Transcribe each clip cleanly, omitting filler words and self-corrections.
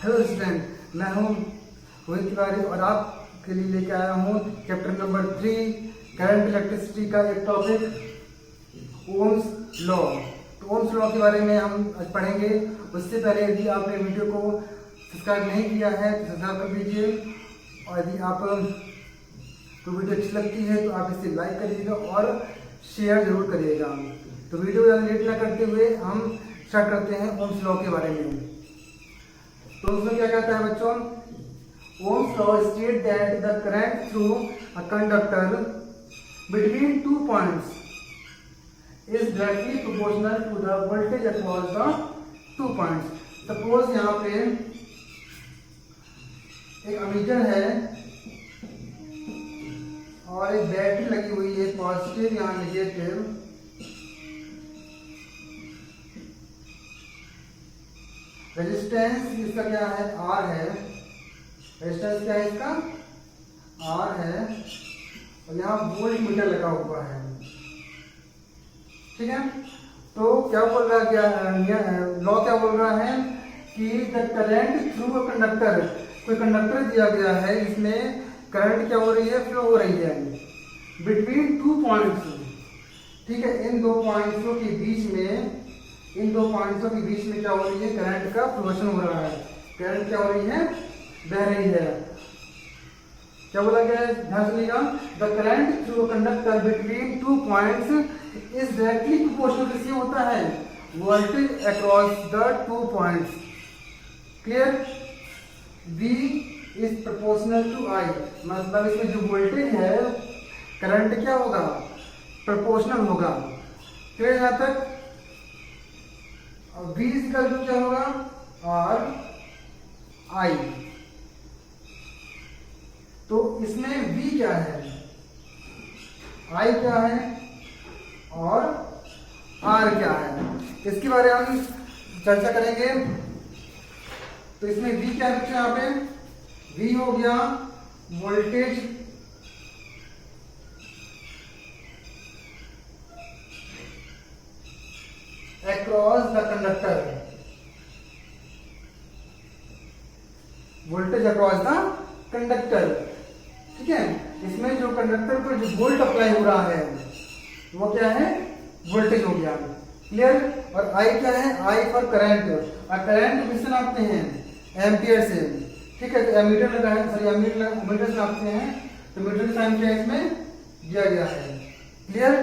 Hello student, मैं हूं रोहित तिवारी और आपके लिए लेके आया हूं चैप्टर नंबर 3 करंट इलेक्ट्रिसिटी का एक टॉपिक ओम्स लॉ। तो ओम्स लॉ के बारे में हम आज पढ़ेंगे। उससे पहले यदि आपने वीडियो को सब्सक्राइब नहीं किया है तो सब्सक्राइब कर दीजिए, और यदि आप को वीडियो अच्छी लगती है तो आप इसे लाइक करिएगा और शेयर जरूर करिएगा। तो वीडियो ज़्यादा लेट ना करते हुए हम स्टार्ट करते हैं ओम्स लॉ के बारे में। तो उसमें क्या कहता है बच्चों, Ohm's law state that the current through a conductor between 2 points is directly proportional to the voltage across the 2 points. Suppose यहाँ पे एक अमीटर है और एक बैटरी लगी हुई है, पॉजिटिव या नेगेटिव। रेजिस्टेंस इसका क्या है, R है। रेजिस्टेंस क्या है इसका, R है, और यहाँ वोल्ट मीटर लगा हुआ है। ठीक है, तो क्या बोल रहा है, लॉ क्या बोल रहा है कि the current through a conductor, कोई कंडक्टर दिया गया है, इसमें करंट क्या हो रही है, फ्लो हो रही है बिटवीन 2 पॉइंट्स। ठीक है, इन दो पॉइंट्सों के बीच में, इन दो पॉइंट्सों के बीच में क्या हो रही है, करंट का फ्लोशन हो रहा है। करंट क्या हो रही है, बह रही है। क्या बोला गया है, ध्यान सुनिएगा। The current through conductor between 2 points is directly proportional, किससे होता है, voltage across the 2 points. Clear, V is proportional to I, मतलब इसमें जो वोल्टेज है, करंट क्या होगा, प्रोपोर्शनल होगा। क्लियर यहां तक। V इक्वल टू क्या होगा, R I। तो इसमें V क्या है, I क्या है और R क्या है, इसके बारे में हम चर्चा करेंगे। तो इसमें V क्या है यहाँ पे, V हो गया voltage across the conductor, voltage across the conductor. ठीक है, इसमें जो कंडक्टर पर जो वोल्ट अप्लाई हो रहा है वो क्या है, वोल्टेज हो गया। क्लियर। और I क्या है, I फॉर करंट, और करंट किससे नापते हैं, एम्पियर से। ठीक है, तो एमीटर लगा है, सॉरी एमीटर से नापते हैं, तो मीटर का साइन क्या है इसमें दिया गया है। क्लियर,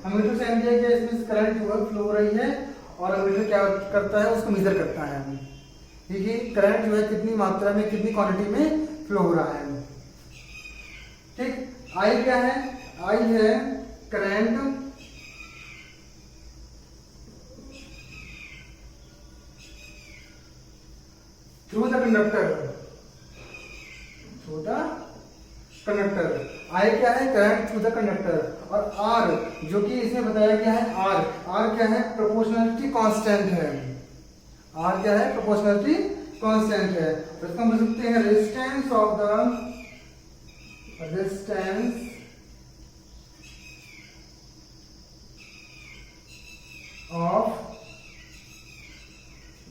एमीटर से दिया गया, इसमें करंट जो है फ्लो हो रही है, और एमीटर क्या करता है, उसको मेजर करता है कि करंट जो है कितनी मात्रा में, कितनी क्वांटिटी में फ्लो हो रहा है। ठीक, I क्या है, I है current through the conductor, through the conductor. I क्या है, करंट थ्रू द कंडक्टर। और R जो कि इसमें बताया गया है, R क्या है, प्रोपोर्शनलिटी कांस्टेंट है। R क्या है, प्रोपोर्शनलिटी कांस्टेंट है। तो इसको हम बोल सकते हैं resistance of the, resistance of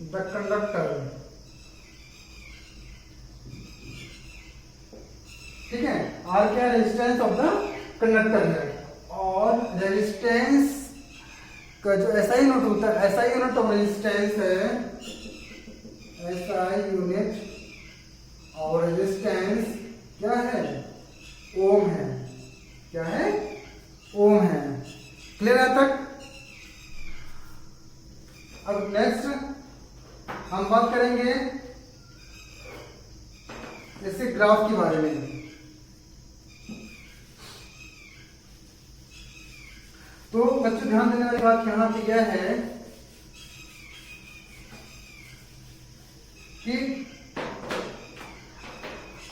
the conductor. ठीक है, R क्या है, रेजिस्टेंस ऑफ द कंडक्टर है। और रेजिस्टेंस का जो SI यूनिट होता है, SI यूनिट ऑफ रेजिस्टेंस है, SI यूनिट और रेजिस्टेंस क्या है, ओम है। क्या है, ओम है। क्लियर है तक। अब नेक्स्ट हम बात करेंगे जैसे ग्राफ के बारे में। तो बच्चों ध्यान देने वाली बात यहाँ पे यह है कि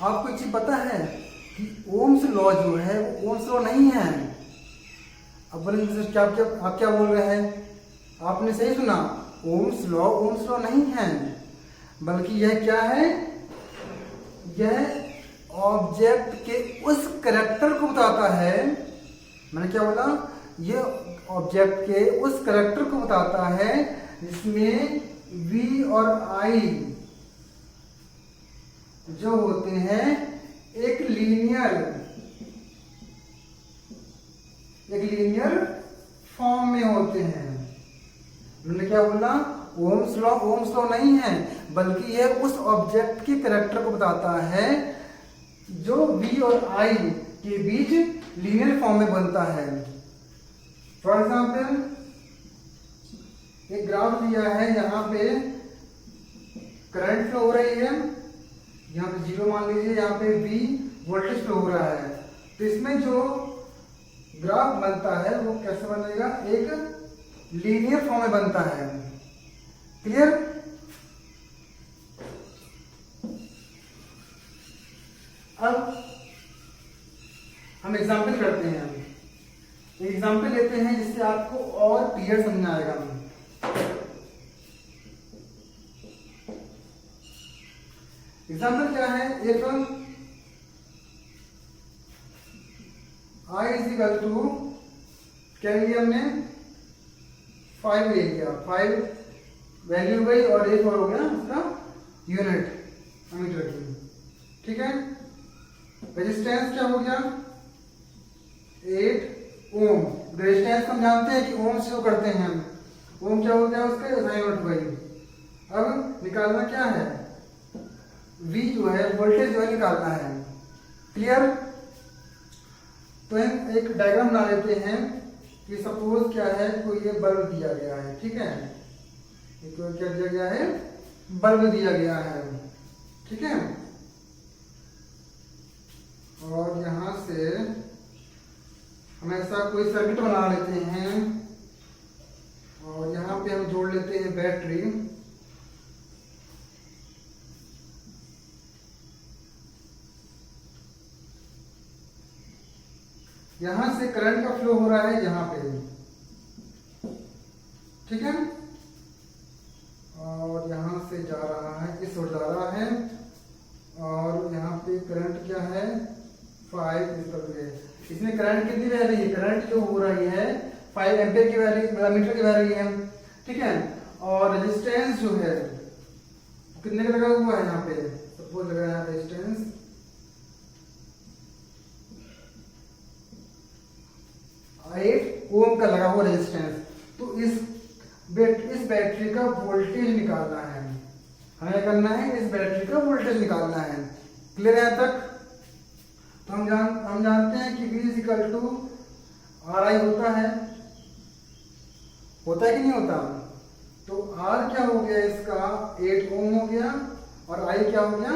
आपको एक चीज पता है कि ओम्स लॉ जो है वो ओम्स लॉ नहीं है। अब बोलेंगे सर क्या आप क्या बोल रहे हैं, आपने सही सुना, ओम्स लॉ नहीं है, बल्कि यह क्या है, यह ऑब्जेक्ट के उस करैक्टर को बताता है। मैंने क्या बोला, ये ऑब्जेक्ट के उस करैक्टर को बताता है जिसमें V और I जो होते हैं एक लीनियर फॉर्म में होते हैं। उन्होंने क्या बोला, ओम्स लॉ नहीं है, बल्कि यह उस ऑब्जेक्ट के कैरेक्टर को बताता है जो V और I के बीच लीनियर फॉर्म में बनता है। फॉर एग्जाम्पल, एक ग्राफ दिया है, यहाँ पे करंट फ्लो हो रही है, यहाँ पे 0 मान लीजिए, यहाँ पे V वोल्टेज फ्लो हो रहा है। तो इसमें जो ग्राफ बनता है वो कैसे बनेगा, एक लीनियर फॉर्म में बनता है। क्लियर? अब हम एग्जाम्पल करते हैं, एग्जाम्पल लेते हैं जिससे आपको और क्लियर समझ आएगा। एग्जाम्पल क्या है, if I is equal to, क्या लिया हमने, 5 ले लिया, 5 वैल्यू गई और एक और हो गया उसका यूनिट मीटर की। ठीक है, रेजिस्टेंस क्या हो गया, 8 ओम। रेजिस्टेंस को हम जानते हैं कि ओम से करते हैं हम, ओम क्या हो गया उसका SI यूनिट गई। अब निकालना क्या है, V जो है वोल्टेज जो है निकालना है। क्लियर? तो हम एक डायग्राम बना लेते हैं कि सपोज क्या है, कोई ये बल्ब दिया गया है। ठीक है, तो क्या दिया गया है, बल्ब दिया गया है। ठीक है, और यहां से हम ऐसा कोई सर्किट बना लेते हैं और यहां पे हम जोड़ लेते हैं बैटरी। यहां से करंट का फ्लो हो रहा है यहां पे। ठीक है, और यहां से जा रहा है, इस ओर जा रहा है, और यहाँ पे करंट क्या है, 5 इस तरफ है। इसमें करंट कितनी बह रही है, करंट जो हो रही है 5 एम्पियर की बह रही है, मीटर की बह रही है। ठीक है, और रेजिस्टेंस जो है कितने का लगा हुआ है, यहाँ पे सपोज लगा है रेजिस्टेंस 8 ओम का लगा हुआ रेजिस्टेंस। तो इस बैटरी का वोल्टेज निकालना है, हमें करना है इस बैटरी का वोल्टेज निकालना है। क्लियर है तक? तो हम जानते हैं कि V is equal to RI होता है कि नहीं होता। तो R क्या हो गया इसका, 8 ओम हो गया, और I क्या हो गया,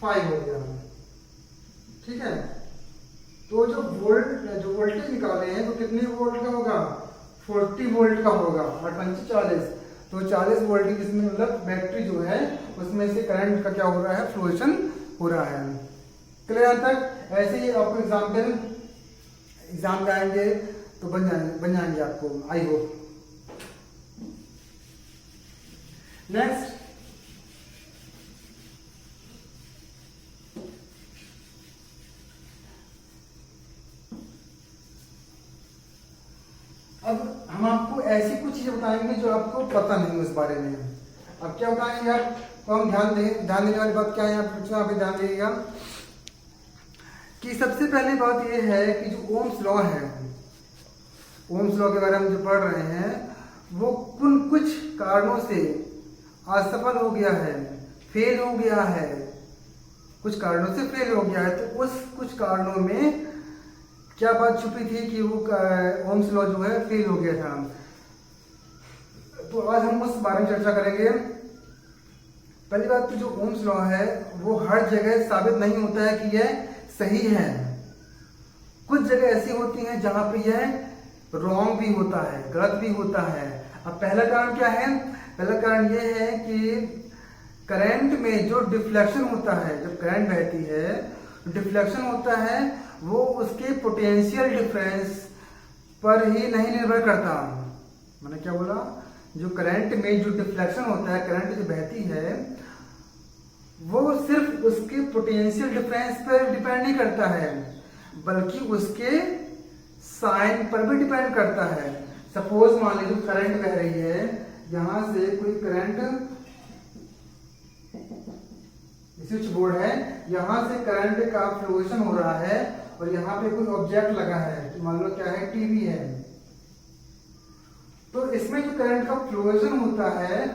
5 हो गया। ठीक है, तो जो वोल्टेज निकाले हैं तो कितने वोल्ट का होगा, 40 वोल्ट का होगा, और 25 40, तो 40 वोल्ट की, जिसमें मतलब बैटरी जो है उसमें से करंट का क्या हो रहा है, फ्लोएशन हो रहा है। क्लियर तक? ऐसे ही आपको एग्जाम जाएंगे तो बन जाएंगे आपको, आई होप। नेक्स्ट, अब हम आपको ऐसी कुछ चीजें बताएंगे जो आपको पता नहीं उस बारे में। अब क्या बताएंगे आप, तो हम ध्यान देने वाली बात क्या है, आप कुछ आप ध्यान दीजिएगा कि सबसे पहली बात यह है कि जो ओम्स लॉ है, ओम्स लॉ के बारे में जो पढ़ रहे हैं, वो कुछ कारणों से असफल हो गया है, फेल हो गया है, कुछ कारणों से फेल हो गया है। तो उस कुछ कारणों में क्या बात छुपी थी कि वो ओम्स लॉ जो है फेल हो गया था। तो आज हम उस बारे में चर्चा करेंगे। पहली बात, तो जो ओम्स लॉ है वो हर जगह साबित नहीं होता है कि यह सही है। कुछ जगह ऐसी होती हैं जहां पे यह रॉन्ग भी होता है, गलत भी होता है। अब पहला कारण क्या है, पहला कारण यह है कि करंट में जो डिफ्लेक्शन होता है, जब करंट बहती है डिफ्लेक्शन होता है, वो उसके पोटेंशियल डिफरेंस पर ही नहीं निर्भर करता। मैंने क्या बोला, जो करंट में जो डिफ्लेक्शन होता है, करंट जो बहती है, वो सिर्फ उसके पोटेंशियल डिफरेंस पर डिपेंड नहीं करता है, बल्कि उसके साइन पर भी डिपेंड करता है। सपोज मान लीजिए करंट बह रही है, यहां से कोई करंट स्विच बोर्ड है, यहाँ से करंट का फ्लोएशन हो रहा है और यहाँ पे कोई ऑब्जेक्ट लगा है, मान लो क्या है, टीवी है। तो इसमें जो करंट का फ्लोएशन होता है,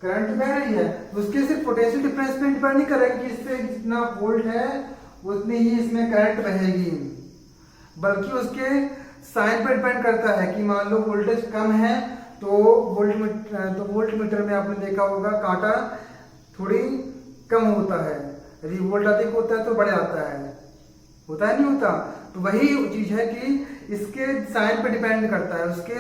करंट बह रही है, उसके सिर्फ पोटेंशियल डिफरेंस पे डिपेंड नहीं करेगा कि इस पे जितना वोल्ट है उतनी ही इसमें करंट बहेगी, बल्कि उसके साइन पर डिपेंड करता है कि मान लो वोल्टेज कम है तो वोल्ट मीटर में आपने देखा होगा कांटा थोड़ी कम होता है, यदि वोल्ट अधिक होता है तो बढ़ जाता है, होता है नहीं होता। तो वही चीज है कि इसके साइन पर डिपेंड करता है, उसके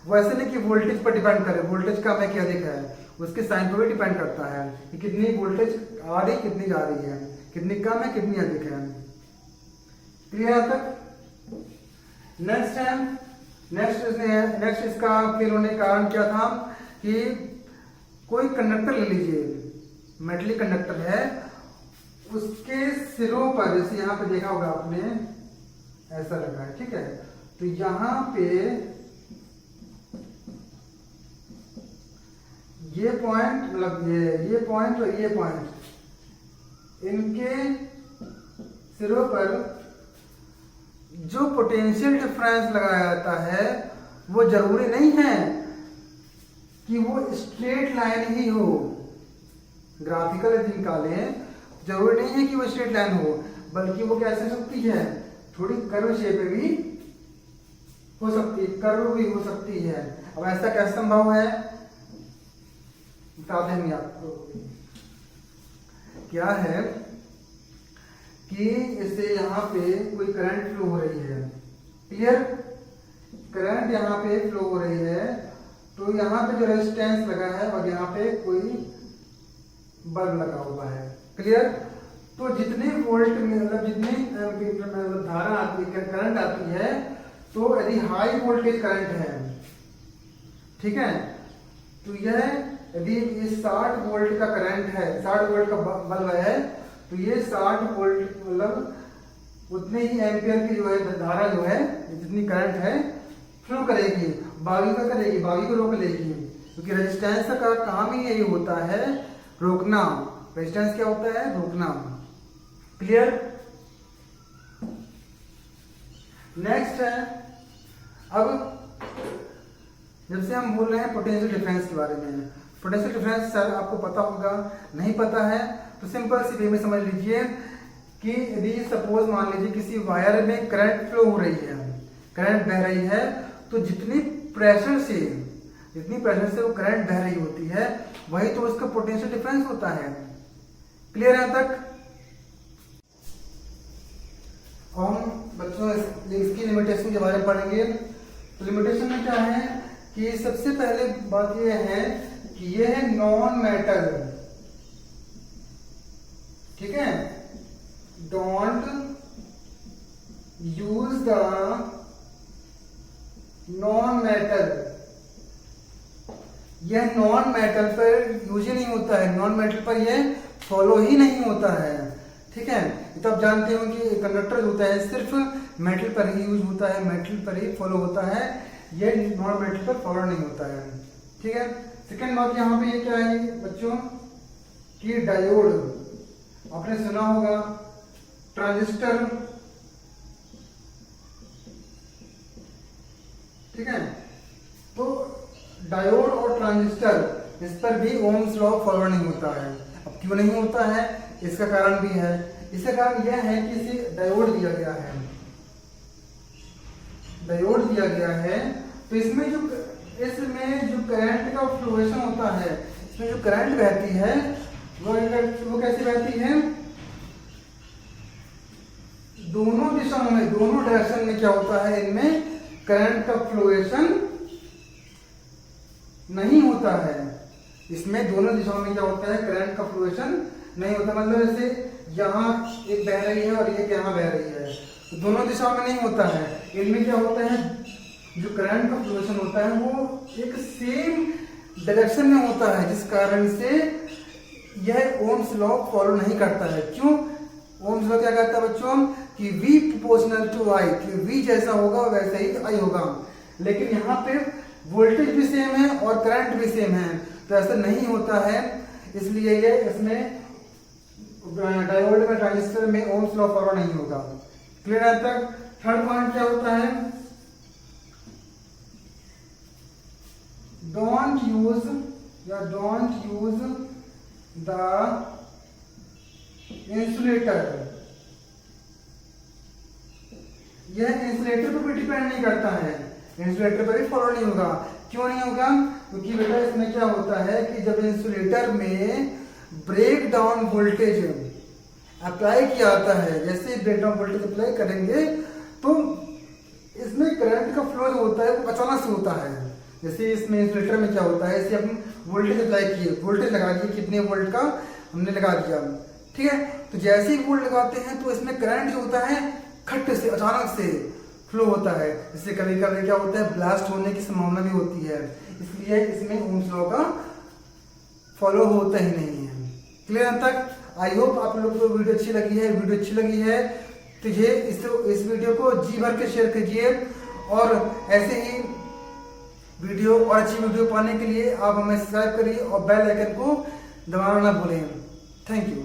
वैसे नहीं कि वोल्टेज पर डिपेंड करे, वोल्टेज कम है कि अधिक है, उसके साइन पर भी डिपेंड करता है कि कितनी वोल्टेज आ रही कितनी जा रही है, कितनी कम है कितनी अधिक है। क्लियर है तक? नेक्स्ट है, नेक्स्ट इसका फेल होने का कारण क्या था कि कोई कंडक्टर ले लीजिए, मेटलिक कंडक्टर है, उसके सिरों पर, जैसे यहाँ पे देखा होगा आपने ऐसा लगा है, ठीक है, तो यहाँ पे ये पॉइंट, मतलब ये पॉइंट और ये पॉइंट, इनके सिरों पर जो पोटेंशियल डिफरेंस लगाया जाता है वो जरूरी नहीं है कि वो स्ट्रेट लाइन ही हो। ग्राफिकल यदि निकालें, जरूरी नहीं है कि वो स्ट्रेट लाइन हो, बल्कि वो कैसे सकती है, थोड़ी कर्व शेप में भी हो सकती है, कर्व भी हो सकती है। अब ऐसा कैसे संभव है, बता देंगे आपको। क्या है कि इसे यहाँ पे कोई करंट फ्लो हो रही है, क्लियर, करंट यहाँ पे फ्लो हो रही है, तो यहाँ पे जो रेजिस्टेंस लगा है और यहाँ पे कोई बल्ब लगा हुआ है, क्लियर। तो जितने वोल्ट मतलब जितनी धारा आती है, करंट आती है, तो यदि हाई वोल्टेज करंट है, ठीक है, तो यह यदि ये 60 वोल्ट का करंट है, 60 वोल्ट का बल्ब है, तो ये 60 वोल्ट मतलब उतने ही एम्पियर की जो है धारा जो है, जितनी करंट है फ्लो करेगी, बागी का करेगी, बागी को रोक लेगी, क्योंकि रेजिस्टेंस का काम ही यही होता है, रोकना। रेजिस्टेंस क्या होता है, रोकना, क्लियर। नेक्स्ट है, अब जब से हम बोल रहे हैं पोटेंशियल डिफरेंस के बारे में, पोटेंशियल डिफरेंस सर आपको पता होगा, नहीं पता है तो सिंपल सी वे में समझ लीजिए कि यदि सपोज मान लीजिए किसी वायर में करंट फ्लो हो रही है, करंट बह रही है, तो जितनी प्रेशर से वो करंट बह रही होती है, वही तो उसका पोटेंशियल डिफरेंस होता है। क्लियर है तक? हम बच्चों इसकी लिमिटेशन के बारे में पढ़ेंगे। तो लिमिटेशन में क्या है कि सबसे पहले बात यह है कि यह है नॉन मेटल, ठीक है, don't use the non metal, यह नॉन मेटल पर यूज ही नहीं होता है, नॉन मेटल पर यह फॉलो ही नहीं होता है, ठीक है। तो आप जानते हो कि कंडक्टर होता है सिर्फ मेटल पर ही यूज होता है, मेटल पर ही फॉलो होता है, ये नॉन मेटल पर फॉलो नहीं होता है, ठीक है। सेकेंड बात यहाँ पे ये क्या है बच्चों कि डायोड, आपने सुना होगा, ट्रांजिस्टर, ठीक है, तो डायोड और ट्रांजिस्टर इस पर भी ओम्स लॉ फॉलो नहीं होता है। अब क्यों नहीं होता है, इसका कारण भी है। इसका कारण यह है कि इसे डायोड दिया गया है, डायोड दिया गया है, तो इसमें जो करंट का फ्लोएशन होता है, इसमें जो करंट बहती है वो कैसे बहती है, दोनों दिशाओं में, दोनों डायरेक्शन में क्या होता है, इनमें करंट का फ्लोएशन नहीं होता है। इसमें दोनों दिशाओं में क्या होता है, करंट का फ्लोएशन नहीं होता। मतलब जैसे यहाँ एक बह रही है और एक यहाँ बह रही है, तो दोनों दिशाओं में नहीं होता है। इनमें क्या होता है, जो करंट का फ्लोएशन होता है वो एक सेम डायरेक्शन में होता है, जिस कारण से यह ओम्स लॉ फॉलो नहीं करता है। क्यों? ओम्स लॉ क्या कहता है बच्चों कि V प्रोपोर्शनल टू I, कि V जैसा होगा वैसा ही I होगा। लेकिन यहाँ पे वोल्टेज भी सेम है और करंट भी सेम है, तो ऐसा नहीं होता है, इसलिए ये इसमें डायोड में ट्रांजिस्टर में ओम्स लॉ फॉलो नहीं होगा। क्लियर है तक? थर्ड पॉइंट क्या होता है, डोंट यूज द इंसुलेटर। यह इंसुलेटर पर भी डिपेंड नहीं करता है, इंसुलेटर पर भी फॉलो नहीं होगा। क्यों नहीं होगा? क्योंकि बेटा इसमें क्या होता है कि जब इंसुलेटर में ब्रेक डाउन वोल्टेज अप्लाई किया जाता है, जैसे ब्रेक डाउन वोल्टेज अप्लाई करेंगे तो इसमें करंट का फ्लो जो होता है वो अचानक से होता है। जैसे इसमें इंसुलेटर में क्या होता है, इसे हम वोल्टेज अप्लाई किए, वोल्टेज लगा दिए, कितने वोल्ट का हमने लगा दिया, ठीक है। तो जैसे ही वोल्ट लगाते हैं तो इसमें करंट जो होता है खट से अचानक से फ्लो होता है। इससे कभी कभी क्या होता है, ब्लास्ट होने की संभावना भी होती है, इसलिए इसमें ओम्स लॉ का फॉलो होता ही नहीं है। क्लियर तक? आई होप आप लोग को वीडियो अच्छी लगी है। वीडियो अच्छी लगी है तो ये इस वीडियो को जी भर के शेयर कीजिए, और ऐसे ही वीडियो और अच्छी वीडियो पाने के लिए आप हमें सब्सक्राइब करिए और बेल आइकन को दबाना ना भूलें। Thank you.